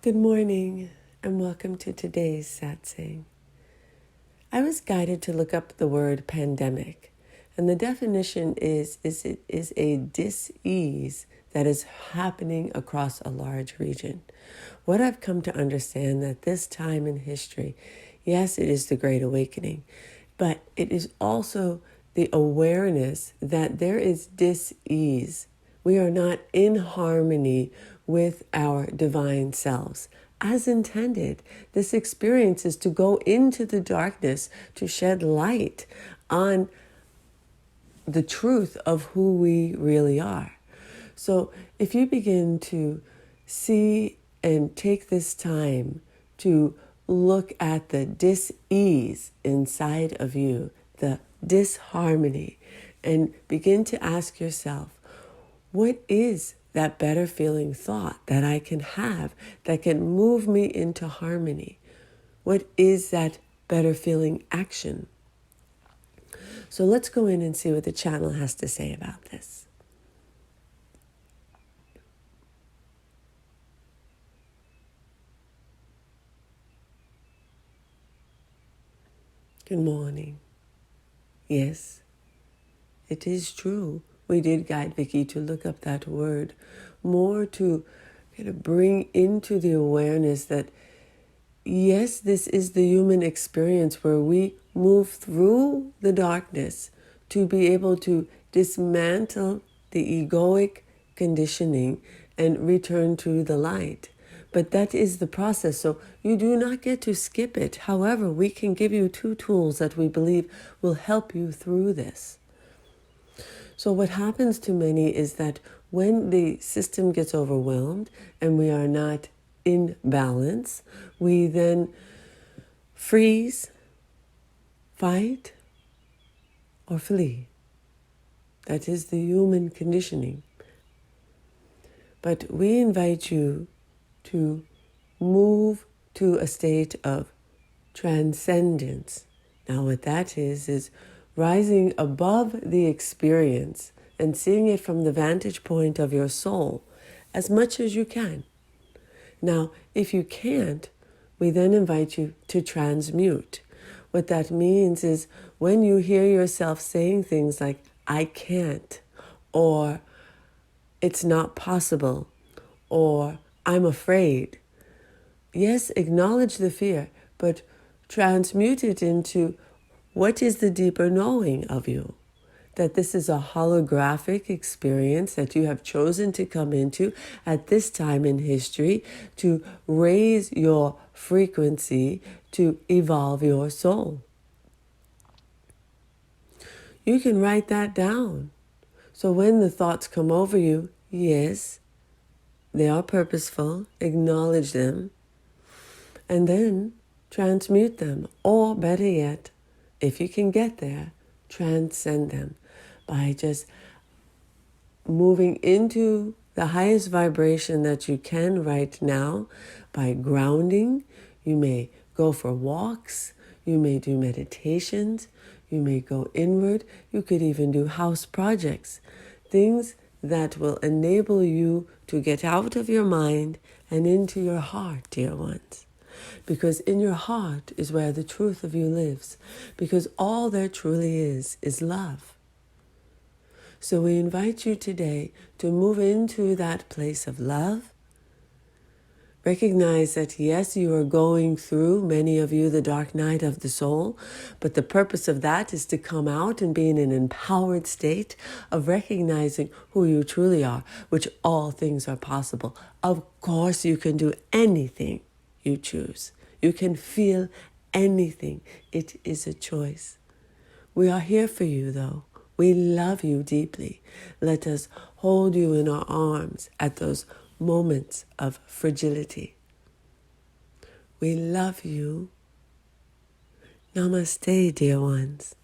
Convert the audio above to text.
Good morning and welcome to today's satsang. I was guided to look up the word pandemic, and the definition is it is a dis-ease that is happening across a large region. What I've come to understand that this time in history, yes, it is the Great Awakening, but it is also the awareness that there is dis-ease. We are not in harmony with our divine selves. As intended, this experience is to go into the darkness to shed light on the truth of who we really are. So if you begin to see and take this time to look at the dis-ease inside of you, the disharmony, and begin to ask yourself, what is that better feeling thought that I can have that can move me into harmony? What is that better feeling action? So let's go in and see what the channel has to say about this. Good morning. Yes, it is true. We did guide Vicky to look up that word more to kind of bring into the awareness that yes, this is the human experience where we move through the darkness to be able to dismantle the egoic conditioning and return to the light. But that is the process, so you do not get to skip it. However, we can give you 2 tools that we believe will help you through this. So what happens to many is that when the system gets overwhelmed and we are not in balance, we then freeze, fight, or flee. That is the human conditioning. But we invite you to move to a state of transcendence. Now what that is rising above the experience and seeing it from the vantage point of your soul as much as you can. Now, if you can't, we then invite you to transmute. What that means is when you hear yourself saying things like, I can't, or it's not possible, or I'm afraid. Yes, acknowledge the fear, but transmute it into what is the deeper knowing of you. That this is a holographic experience that you have chosen to come into at this time in history to raise your frequency, to evolve your soul. You can write that down. So when the thoughts come over you, yes, they are purposeful, acknowledge them, and then transmute them. Or better yet, if you can get there, transcend them by just moving into the highest vibration that you can right now by grounding. You may go for walks, you may do meditations, you may go inward, you could even do house projects, things that will enable you to get out of your mind and into your heart, dear ones. Because in your heart is where the truth of you lives. Because all there truly is love. So we invite you today to move into that place of love. Recognize that yes, you are going through, many of you, the dark night of the soul, but the purpose of that is to come out and be in an empowered state of recognizing who you truly are, which all things are possible. Of course, you can do anything you choose. You can feel anything. It is a choice. We are here for you, though. We love you deeply. Let us hold you in our arms at those moments of fragility. We love you. Namaste, dear ones.